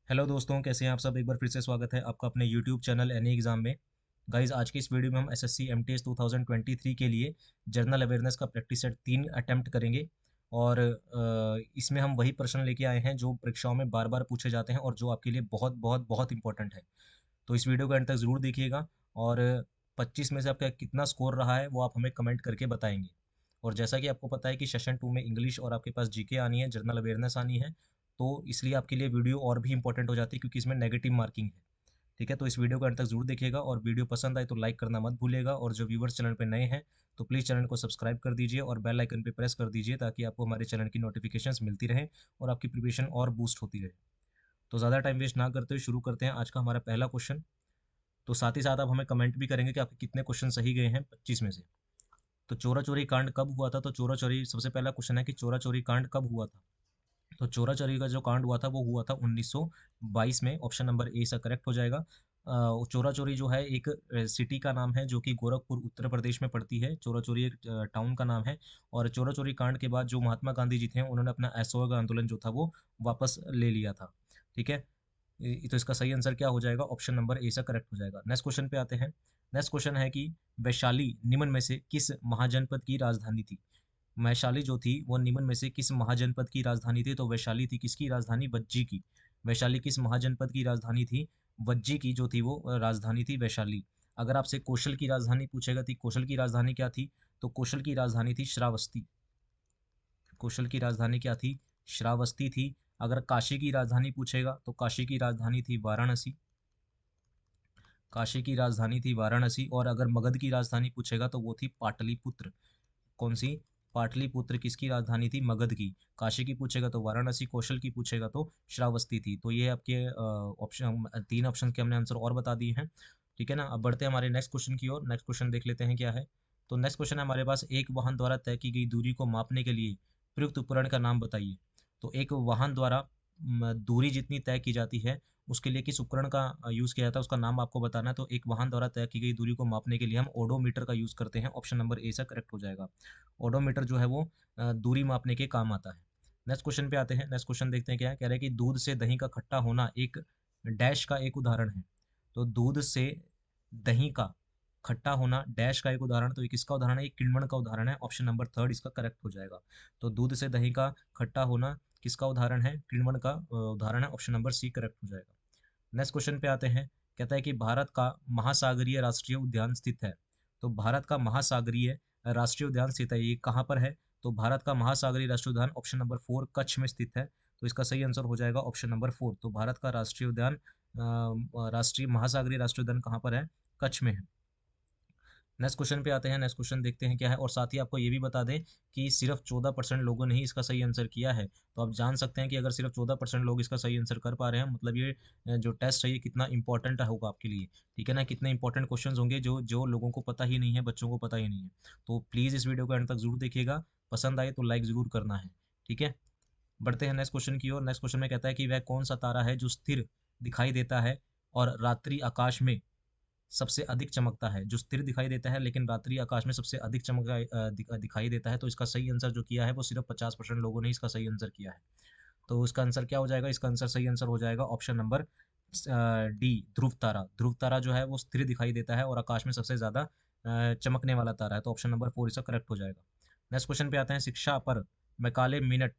Hello दोस्तों, कैसे हैं आप सब। एक बार फिर से स्वागत है आपका अपने यूट्यूब चैनल एनी एग्जाम में। गाइज, आज के इस वीडियो में हम एसएससी एमटीएस 2023 के लिए जनरल अवेयरनेस का प्रैक्टिस सेट 3 अटेम्प्ट करेंगे। और इसमें हम वही प्रश्न लेके आए हैं जो परीक्षाओं में बार बार पूछे जाते हैं और जो आपके लिए बहुत बहुत बहुत इंपॉर्टेंट है। तो इस वीडियो को एंड तक ज़रूर देखिएगा। और 25 में से आपका कितना स्कोर रहा है वो आप हमें कमेंट करके बताएंगे। और जैसा कि आपको पता है कि सेशन 2 में इंग्लिश और आपके पास जीके आनी है, जनरल अवेयरनेस आनी है। तो इसलिए आपके लिए वीडियो और भी इंपॉर्टेंट हो जाती है क्योंकि इसमें नेगेटिव मार्किंग है। ठीक है, तो इस वीडियो को अंत तक जरूर देखिएगा और वीडियो पसंद आए तो लाइक करना मत भूलिएगा। और जो व्यूवर्स चैनल पे नए हैं तो प्लीज़ चैनल को सब्सक्राइब कर दीजिए और बेल आइकन पे प्रेस कर दीजिए ताकि आपको हमारे चैनल की नोटिफिकेशंस मिलती रहें और आपकी प्रिपरेशन और बूस्ट होती रहे। तो ज़्यादा टाइम वेस्ट ना करते हुए शुरू करते हैं आज का हमारा पहला क्वेश्चन। तो साथ ही साथ आप हमें कमेंट भी करेंगे कि आपके कितने क्वेश्चन सही गए हैं 25 में से। तो चोरा चोरी कांड कब हुआ था। तो चोरा चोरी, सबसे पहला क्वेश्चन है कि चोरा चोरी कांड कब हुआ था। तो चोरा चोरी का जो कांड हुआ था वो हुआ था 1922 में। ऑप्शन नंबर ए इसका करेक्ट हो जाएगा। चोरा चोरी जो है एक सिटी का नाम है जो कि गोरखपुर उत्तर प्रदेश में पड़ती है। चोरा चोरी एक टाउन का नाम है। और चोरा चोरी कांड के बाद जो महात्मा गांधी जी थे उन्होंने अपना असहयोग आंदोलन जो था वो वापस ले लिया था। ठीक है। तो इसका सही आंसर क्या हो जाएगा, ऑप्शन नंबर ए से करेक्ट हो जाएगा। नेक्स्ट क्वेश्चन पे आते हैं। नेक्स्ट क्वेश्चन है कि वैशाली निम्न में से किस महाजनपद की राजधानी थी। वैशाली जो थी वो निम्न में से किस महाजनपद की राजधानी थी। तो वैशाली थी किसकी राजधानी, वज्जी की। वैशाली किस महाजनपद की राजधानी थी, वज्जी की जो थी वो राजधानी थी वैशाली। अगर आपसे कौशल की राजधानी पूछेगा तो कौशल की राजधानी क्या थी। तो कौशल की राजधानी थी श्रावस्ती। कौशल की राजधानी क्या थी, श्रावस्ती थी। अगर काशी की राजधानी पूछेगा तो काशी की राजधानी थी वाराणसी। काशी की राजधानी थी वाराणसी। और अगर मगध की राजधानी पूछेगा तो वो थी पाटलिपुत्र। कौन सी, पाटलिपुत्र किसकी राजधानी थी, मगध की। काशी की पूछेगा तो वाराणसी, कौशल की पूछेगा तो श्रावस्ती थी। तो ये आपके ऑप्शन, तीन ऑप्शन के हमने आंसर और बता दिए हैं। ठीक है ना। अब बढ़ते हैं हमारे नेक्स्ट क्वेश्चन की ओर। नेक्स्ट क्वेश्चन देख लेते हैं क्या है। तो नेक्स्ट क्वेश्चन है हमारे पास, एक वाहन द्वारा तय की गई दूरी को मापने के लिए प्रयुक्त उपकरण का नाम बताइए। तो एक वाहन द्वारा दूरी जितनी तय की जाती है उसके लिए किस उपकरण का यूज़ किया जाता है उसका नाम आपको बताना है। तो एक वाहन द्वारा तय की गई दूरी को मापने के लिए हम ओडोमीटर का यूज़ करते हैं। ऑप्शन नंबर ए से करेक्ट हो जाएगा। ओडोमीटर जो है वो दूरी मापने के काम आता है। नेक्स्ट क्वेश्चन पे आते हैं। नेक्स्ट क्वेश्चन देखते हैं क्या है। कह रहे हैं कि दूध से दही का खट्टा होना एक डैश का एक उदाहरण है। तो दूध से दही का खट्टा होना डैश का एक उदाहरण, तो ये किसका उदाहरण है, ये किण्वन का उदाहरण है। ऑप्शन नंबर थर्ड इसका करेक्ट हो जाएगा। तो दूध से दही का खट्टा होना किसका उदाहरण है, किण्वन का उदाहरण है। ऑप्शन नंबर सी करेक्ट हो जाएगा। नेक्स्ट क्वेश्चन पे आते हैं। कहता है कि भारत का महासागरीय राष्ट्रीय उद्यान स्थित है। तो भारत का महासागरीय राष्ट्रीय उद्यान स्थित है, ये कहाँ पर है। तो भारत का महासागरीय राष्ट्रीय उद्यान ऑप्शन नंबर फोर कच्छ में स्थित है। तो इसका सही आंसर हो जाएगा ऑप्शन नंबर फोर। तो भारत का राष्ट्रीय उद्यान, राष्ट्रीय महासागरीय राष्ट्रीय उद्यान कहाँ पर है, कच्छ में है। नेक्स्ट क्वेश्चन पे आते हैं। नेक्स्ट क्वेश्चन देखते हैं क्या है। और साथ ही आपको ये भी बता दें कि सिर्फ 14% लोगों ने ही इसका सही आंसर किया है। तो आप जान सकते हैं कि अगर सिर्फ 14% लोग इसका सही आंसर कर पा रहे हैं मतलब ये जो टेस्ट है ये कितना इंपॉर्टेंट होगा आपके लिए। ठीक है ना, कितने इंपॉर्टेंट क्वेश्चंस होंगे जो जो लोगों को पता ही नहीं है, बच्चों को पता ही नहीं है। तो प्लीज़ इस वीडियो को एंड तक जरूर देखिएगा। पसंद आए तो लाइक ज़रूर करना है। ठीक है। बढ़ते हैं नेक्स्ट क्वेश्चन की ओर। नेक्स्ट क्वेश्चन में कहता है कि वह कौन सा तारा है जो स्थिर दिखाई देता है और रात्रि आकाश में सबसे अधिक चमकता है। जो स्थिर दिखाई देता है लेकिन रात्रि आकाश में सबसे अधिक दिखाई देता है। तो इसका सही आंसर जो किया है वो सिर्फ 50% लोगों ने इसका सही आंसर किया है। तो इसका आंसर क्या हो जाएगा, इसका आंसर, सही आंसर हो जाएगा ऑप्शन नंबर डी, ध्रुव तारा। ध्रुव तारा जो है वो स्थिर दिखाई देता है और आकाश में सबसे ज़्यादा चमकने वाला तारा है। तो ऑप्शन नंबर फोर इसका करेक्ट हो जाएगा। नेक्स्ट क्वेश्चन पे आते हैं। शिक्षा पर मैकाले मिनट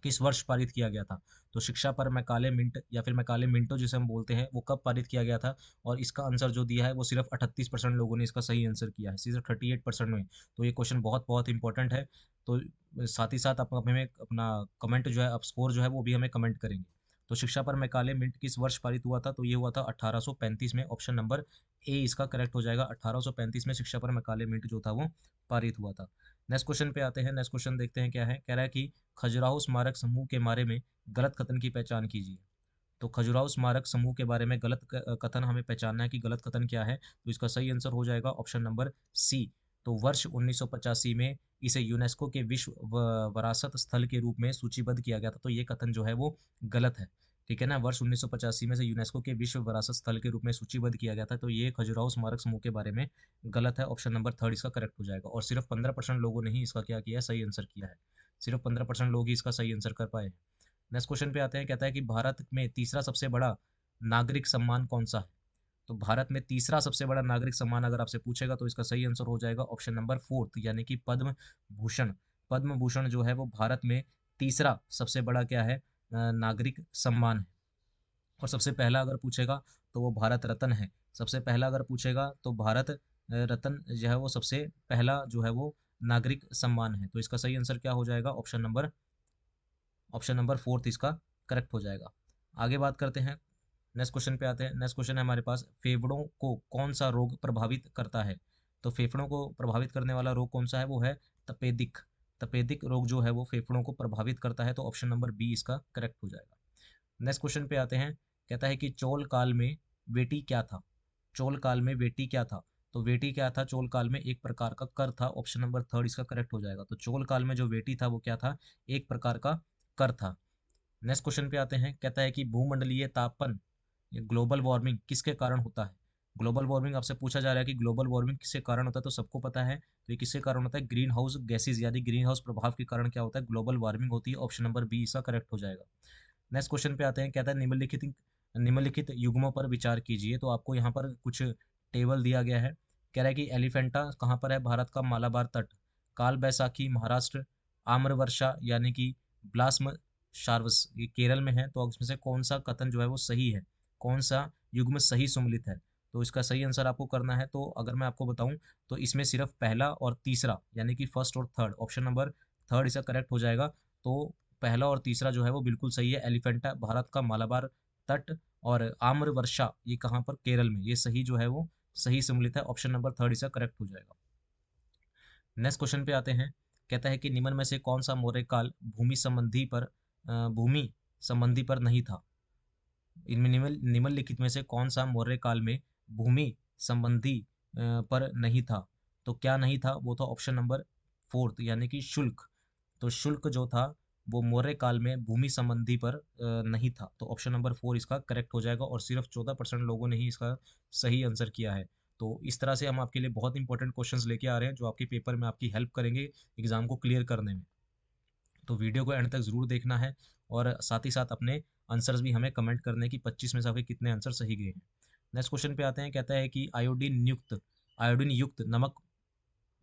किस वर्ष पारित किया गया था। तो शिक्षा पर मैकाले मिंट या फिर मैकाले मिंटो जिसे हम बोलते हैं वो कब पारित किया गया था। और इसका आंसर जो दिया है वो सिर्फ 38% लोगों ने इसका सही आंसर किया है, सिर्फ 38% में। तो ये क्वेश्चन बहुत बहुत इंपॉर्टेंट है। तो साथ ही साथ आप हमें अपना कमेंट जो है, आप स्कोर जो है वो भी हमें कमेंट करेंगे। तो शिक्षा पर मैकाले मिंट किस वर्ष पारित हुआ था। तो ये हुआ था 1835 में। ऑप्शन नंबर ए इसका करेक्ट हो जाएगा। 1835 में शिक्षा पर मैकाले मिंट जो था वो पारित हुआ था। नेक्स्ट क्वेश्चन पे आते हैं। नेक्स्ट क्वेश्चन देखते हैं क्या है। कह रहा है कि खजुराहो स्मारक समूह के बारे में गलत कथन की पहचान कीजिए। तो खजुराहो स्मारक समूह के बारे में गलत कथन हमें पहचानना है कि गलत कथन क्या है। तो इसका सही आंसर हो जाएगा ऑप्शन नंबर सी। तो वर्ष 1985 में इसे यूनेस्को के विश्व विरासत स्थल के रूप में सूचीबद्ध किया गया था। तो ये कथन जो है वो गलत है। ठीक है ना, वर्ष 1985 में से यूनेस्को के विश्व विरासत स्थल के रूप में सूचीबद्ध किया गया था। तो ये खजुराहो स्मारक समूह के बारे में गलत है। ऑप्शन नंबर थर्ड इसका करेक्ट हो जाएगा। और सिर्फ 15% लोगों ने ही इसका क्या किया है, सही आंसर किया है। सिर्फ 15% लोग ही इसका सही आंसर कर पाए हैं। नेक्स्ट क्वेश्चन पे आते हैं, कहता है कि भारत में तीसरा सबसे बड़ा नागरिक सम्मान कौन सा है? तो भारत में तीसरा सबसे बड़ा नागरिक सम्मान अगर आपसे पूछेगा तो इसका सही आंसर हो जाएगा ऑप्शन नंबर फोर्थ, यानी कि पद्म भूषण। पद्म भूषण जो है वो भारत में तीसरा सबसे बड़ा क्या है, नागरिक सम्मान है। और सबसे पहला अगर पूछेगा तो वो भारत रत्न है। सबसे पहला अगर पूछेगा तो भारत रत्न जो है वो सबसे पहला जो है वो नागरिक सम्मान है। तो इसका सही आंसर क्या हो जाएगा, ऑप्शन नंबर फोर्थ इसका करेक्ट हो जाएगा। आगे बात करते हैं, नेक्स्ट क्वेश्चन पे आते हैं। नेक्स्ट क्वेश्चन है हमारे पास, फेफड़ों को कौन सा रोग प्रभावित करता है? तो फेफड़ों को प्रभावित करने वाला रोग कौन सा है, वो है तपेदिक। तपेदिक रोग जो है वो फेफड़ों को प्रभावित करता है, तो ऑप्शन नंबर बी इसका करेक्ट हो जाएगा। नेक्स्ट क्वेश्चन पे आते हैं, कहता है कि चोल काल में वेटी क्या था? चोल काल में वेटी क्या था? तो वेटी क्या था चोल काल में, एक प्रकार का कर था। ऑप्शन नंबर थर्ड इसका करेक्ट हो जाएगा। तो चोल काल में जो वेटी था वो क्या था, एक प्रकार का कर था। नेक्स्ट क्वेश्चन पे आते हैं, कहता है कि भूमंडलीय तापन, ये ग्लोबल वार्मिंग किसके कारण होता है? ग्लोबल वार्मिंग आपसे पूछा जा रहा है कि ग्लोबल वार्मिंग किसके कारण होता है, तो सबको पता है। तो ये किसके कारण होता है, ग्रीन हाउस गैसेज यानी ग्रीन हाउस प्रभाव के कारण क्या होता है, ग्लोबल वार्मिंग होती है। ऑप्शन नंबर बी इसका करेक्ट हो जाएगा। नेक्स्ट क्वेश्चन पे आते हैं, कहता है निम्नलिखित युग्मों पर विचार कीजिए। तो आपको यहाँ पर कुछ टेबल दिया गया है। कह रहा है कि एलिफेंटा कहाँ पर है, भारत का मालाबार तट। काल बैसाखी महाराष्ट्र। आम्रवर्षा यानी कि ब्लास्म शार्वस ये केरल में है। तो इसमें से कौन सा कथन जो है वो सही है, कौन सा युग्म सही सुमेलित है? तो इसका सही आंसर आपको करना है। तो अगर मैं आपको बताऊं तो इसमें सिर्फ पहला और तीसरा यानी कि फर्स्ट और थर्ड, ऑप्शन नंबर थर्ड इसका करेक्ट हो जाएगा। तो पहला और तीसरा जो है वो बिल्कुल सही है। एलिफेंटा भारत का मालाबार तट, और आम्र वर्षा ये कहाँ पर, केरल में, ये सही जो है वो सही सम्मिलित है। ऑप्शन नंबर थर्ड इसका करेक्ट हो जाएगा। नेक्स्ट क्वेश्चन पे आते हैं, कहता है कि निम्न में से कौन सा मौर्य काल भूमि संबंधी पर नहीं था? इनमें निम्नलिखित में से कौन सा मौर्य काल में भूमि संबंधी पर नहीं था? तो क्या नहीं था, वो था ऑप्शन नंबर फोर्थ यानी कि शुल्क। तो शुल्क जो था वो मौर्य काल में भूमि संबंधी पर नहीं था। तो ऑप्शन नंबर फोर इसका करेक्ट हो जाएगा, और सिर्फ 14% लोगों ने ही इसका सही आंसर किया है। तो इस तरह से हम आपके लिए बहुत इंपॉर्टेंट क्वेश्चंस लेके आ रहे हैं जो आपके पेपर में आपकी हेल्प करेंगे एग्जाम को क्लियर करने में। तो वीडियो को एंड तक ज़रूर देखना है, और साथ ही साथ अपने आंसर्स भी हमें कमेंट करने की 25 में से आपके कितने आंसर सही गए हैं। नेक्स्ट क्वेश्चन पे आते हैं, कहता है कि आयोडीन युक्त नमक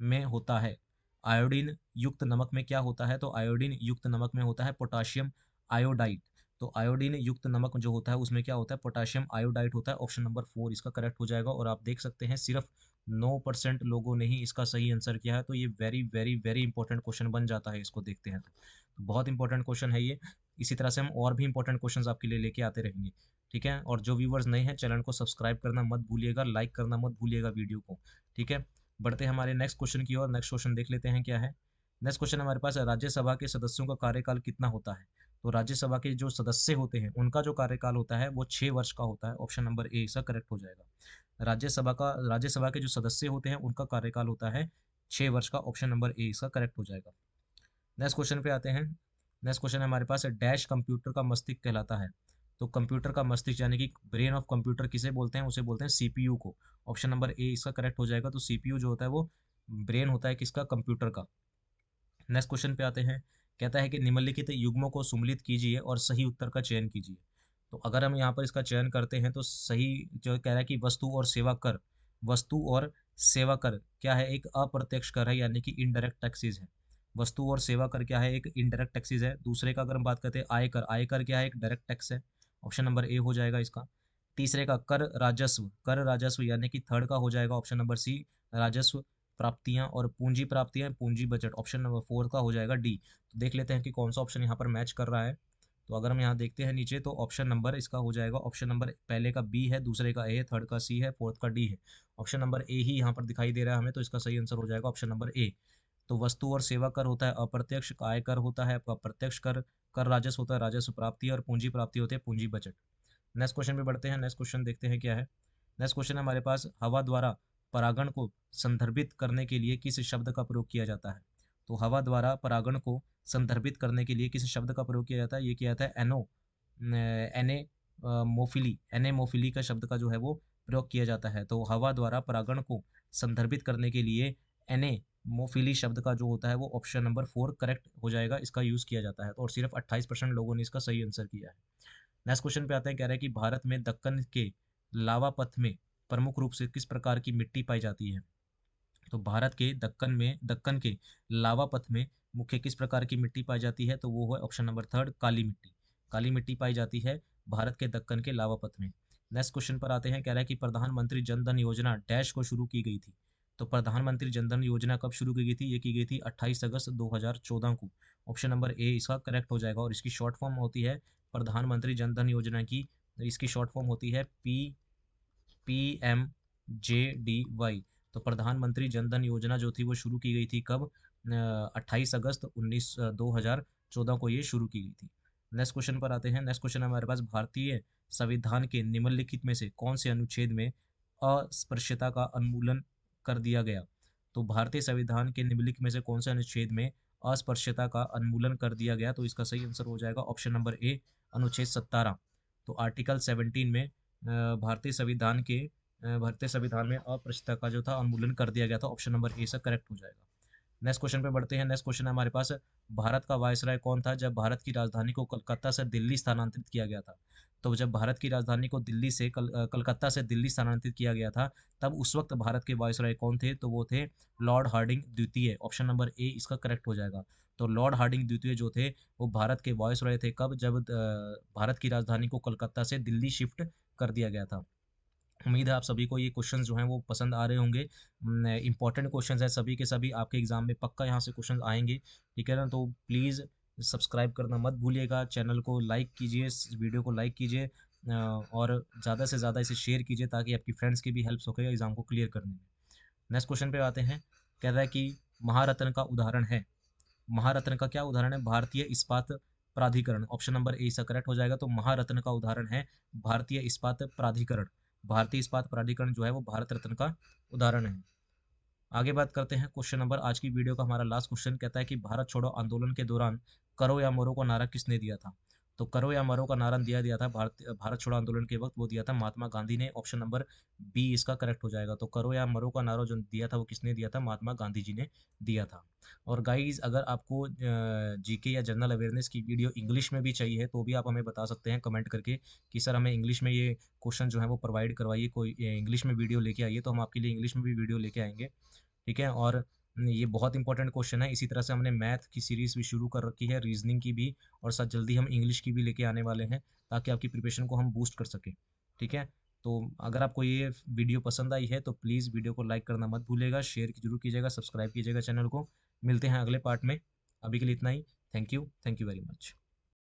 में होता है। आयोडीन युक्त नमक में क्या होता है? तो आयोडीन युक्त नमक में होता है पोटाशियम आयोडाइड। तो आयोडीन युक्त नमक जो होता है उसमें क्या होता है, पोटाशियम आयोडाइड होता है। ऑप्शन नंबर फोर इसका करेक्ट हो जाएगा। और आप देख सकते हैं सिर्फ 9% लोगों ने ही इसका सही आंसर किया है। तो ये very very very important question बन जाता है, इसको देखते हैं तो बहुत इंपॉर्टेंट क्वेश्चन है ये। इसी तरह से हम और भी इंपॉर्टेंट क्वेश्चन आपके लिए लेके आते रहेंगे। ठीक है, और जो व्यूवर्स नए हैं चैनल को सब्सक्राइब करना मत भूलिएगा, लाइक करना मत भूलिएगा वीडियो को। ठीक है, बढ़ते हैं हमारे नेक्स्ट क्वेश्चन की ओर। नेक्स्ट क्वेश्चन देख लेते हैं क्या है। नेक्स्ट क्वेश्चन हमारे पास है, राज्यसभा के सदस्यों का कार्यकाल कितना होता है? तो राज्यसभा के जो सदस्य होते हैं उनका जो कार्यकाल होता है वो 6 वर्ष का होता है। ऑप्शन नंबर ए इसका करेक्ट हो जाएगा। राज्यसभा के जो सदस्य होते हैं उनका कार्यकाल होता है 6 वर्ष का। ऑप्शन नंबर ए इसका करेक्ट हो जाएगा। नेक्स्ट क्वेश्चन पे आते हैं। नेक्स्ट क्वेश्चन हमारे पास है, डैश कंप्यूटर का मस्तिष्क कहलाता है। तो कंप्यूटर का मस्तिष्क यानी कि ब्रेन ऑफ कंप्यूटर किसे बोलते हैं, उसे बोलते हैं सीपीयू को। ऑप्शन नंबर ए इसका करेक्ट हो जाएगा। तो सीपीयू जो होता है वो ब्रेन होता है किसका, कंप्यूटर का। नेक्स्ट क्वेश्चन पे आते हैं, कहता है कि निम्नलिखित युग्मों को सुमेलित कीजिए और सही उत्तर का चयन कीजिए। तो अगर हम यहाँ पर इसका चयन करते हैं तो सही जो कह रहा है कि वस्तु और सेवा कर क्या है, एक अप्रत्यक्ष कर है यानी कि इनडायरेक्ट टैक्सेस है। वस्तु और सेवा कर क्या है, एक इनडायरेक्ट टैक्सेस है। दूसरे का अगर हम बात करते हैं आयकर क्या है, एक डायरेक्ट टैक्स है। ऑप्शन नंबर ए हो जाएगा इसका। तीसरे का कर राजस्व यानी कि थर्ड का हो जाएगा ऑप्शन नंबर सी, राजस्व प्राप्तियां और पूंजी प्राप्तियां पूंजी बजट। ऑप्शन नंबर फोर का हो जाएगा डी। तो देख लेते हैं कि कौन सा ऑप्शन यहाँ पर मैच कर रहा है। तो अगर हम यहाँ देखते हैं नीचे तो ऑप्शन नंबर इसका हो जाएगा, ऑप्शन नंबर पहले का बी है, दूसरे का ए है, थर्ड का सी है, फोर्थ का डी है। ऑप्शन नंबर ए ही यहाँ पर दिखाई दे रहा है हमें, तो इसका सही आंसर हो जाएगा ऑप्शन नंबर ए। तो वस्तु और सेवा कर होता है अप्रत्यक्ष, आयकर होता है आपका प्रत्यक्ष कर, कर राजस्व होता है राजस्व प्राप्ति, और पूंजी प्राप्ति होती है पूंजी बजट। नेक्स्ट क्वेश्चन पे बढ़ते हैं। नेक्स्ट क्वेश्चन देखते हैं क्या है। नेक्स्ट क्वेश्चन है हमारे पास, हवा द्वारा परागण को संदर्भित करने के लिए किस शब्द का प्रयोग किया जाता है? तो हवा द्वारा परागण को संदर्भित करने के लिए किस शब्द का प्रयोग किया जाता है? ये किया जाता है एनेमोफिली का शब्द का जो है वो प्रयोग किया जाता है। तो हवा द्वारा परागण को संदर्भित करने के लिए एने मोफिली शब्द का जो होता है वो ऑप्शन नंबर 4 करेक्ट हो जाएगा, इसका यूज़ किया जाता है। तो और सिर्फ 28% लोगों ने इसका सही आंसर किया है। नेक्स्ट क्वेश्चन पे आते हैं, कह रहा है कि भारत में दक्कन के लावा पथ में प्रमुख रूप से किस प्रकार की मिट्टी पाई जाती है। तो भारत के दक्कन के लावा पथ में मुख्य किस प्रकार की मिट्टी पाई जाती है, तो वो है ऑप्शन नंबर 3 काली मिट्टी। काली मिट्टी पाई जाती है भारत के दक्कन के लावा पथ में। नेक्स्ट क्वेश्चन पर आते हैं, कह रहा है कि प्रधानमंत्री जन धन योजना डैश को शुरू की गई थी। तो प्रधानमंत्री जन धन योजना कब शुरू की गई थी, ये की गई थी 28 अगस्त 2014 को। ऑप्शन नंबर ए इसका करेक्ट हो जाएगा। और इसकी शॉर्ट फॉर्म होती है प्रधानमंत्री जन धन योजना की, इसकी शॉर्ट फॉर्म होती है PMJDY। तो प्रधानमंत्री जन धन योजना जो थी वो शुरू की गई थी कब, 28 अगस्त 2014 को ये शुरू की गई थी। नेक्स्ट क्वेश्चन पर आते हैं। नेक्स्ट क्वेश्चन हमारे पास, भारतीय संविधान के निम्नलिखित में से कौन से अनुच्छेद में अस्पृश्यता का उन्मूलन कर दिया गया। तो भारतीय संविधान के निम्नलिखित में से कौन से अनुच्छेद में अस्पृश्यता का उन्मूलन कर दिया गया, तो इसका सही आंसर हो जाएगा ऑप्शन नंबर ए अनुच्छेद 17। तो आर्टिकल 17 में भारतीय संविधान में अस्पृश्यता का जो था उन्मूलन कर दिया गया था। ऑप्शन नंबर ए से करेक्ट हो जाएगा। नेक्स्ट क्वेश्चन पे बढ़ते हैं। नेक्स्ट क्वेश्चन है हमारे पास, भारत का वायसराय कौन था जब भारत की राजधानी को कलकत्ता से दिल्ली स्थानांतरित किया गया था। तो जब भारत की राजधानी को कलकत्ता से दिल्ली स्थानांतरित किया गया था, तब उस वक्त भारत के वायसराय कौन थे, तो वो थे लॉर्ड हार्डिंग द्वितीय। ऑप्शन नंबर ए इसका करेक्ट हो जाएगा। तो लॉर्ड हार्डिंग द्वितीय जो थे वो भारत के वायसराय थे कब, जब भारत की राजधानी को कलकत्ता से दिल्ली शिफ्ट कर दिया गया था। उम्मीद है आप सभी को ये क्वेश्चन जो हैं वो पसंद आ रहे होंगे। इंपॉर्टेंट क्वेश्चंस हैं सभी के सभी, आपके एग्जाम में पक्का यहाँ से क्वेश्चन आएंगे। ठीक है ना, तो प्लीज़ सब्सक्राइब करना मत भूलिएगा, चैनल को लाइक कीजिए, इस वीडियो को लाइक कीजिए, और ज़्यादा से ज़्यादा इसे शेयर कीजिए ताकि आपकी फ्रेंड्स की भी हेल्प हो सके एग्जाम को क्लियर करने में। नेक्स्ट क्वेश्चन पे आते हैं। कह रहा है कि महारत्न का उदाहरण है, महारत्न का क्या उदाहरण है, भारतीय इस्पात प्राधिकरण। ऑप्शन नंबर ए इसका करेक्ट हो जाएगा। तो महारत्न का उदाहरण है भारतीय इस्पात प्राधिकरण। भारतीय इस्पात प्राधिकरण जो है वो भारत रत्न का उदाहरण है। आगे बात करते हैं क्वेश्चन नंबर, आज की वीडियो का हमारा लास्ट क्वेश्चन कहता है कि भारत छोड़ो आंदोलन के दौरान करो या मरो का नारा किसने दिया था। तो करो या मरो का नारा दिया दिया था भारत छोड़ो आंदोलन के वक्त वो दिया था महात्मा गांधी ने। ऑप्शन नंबर बी इसका करेक्ट हो जाएगा। तो करो या मरो का नारा जो दिया था वो किसने दिया था, महात्मा गांधी जी ने दिया था। और गाइज अगर आपको जीके या जनरल अवेयरनेस की वीडियो इंग्लिश में भी चाहिए तो भी आप हमें बता सकते हैं कमेंट करके कि सर हमें इंग्लिश में ये क्वेश्चन जो है वो प्रोवाइड करवाइए, कोई इंग्लिश में वीडियो लेके आइए, तो हम आपके लिए इंग्लिश में भी वीडियो लेके आएंगे। ठीक है, और ये बहुत इंपॉर्टेंट क्वेश्चन है। इसी तरह से हमने मैथ की सीरीज भी शुरू कर रखी है, रीजनिंग की भी, और साथ जल्दी हम इंग्लिश की भी लेके आने वाले हैं ताकि आपकी प्रिपरेशन को हम बूस्ट कर सकें। ठीक है, तो अगर आपको ये वीडियो पसंद आई है तो प्लीज़ वीडियो को लाइक करना मत भूलिएगा, शेयर जरूर कीजिएगा, सब्सक्राइब कीजिएगा चैनल को। मिलते हैं अगले पार्ट में, अभी के लिए इतना ही। Thank you very much.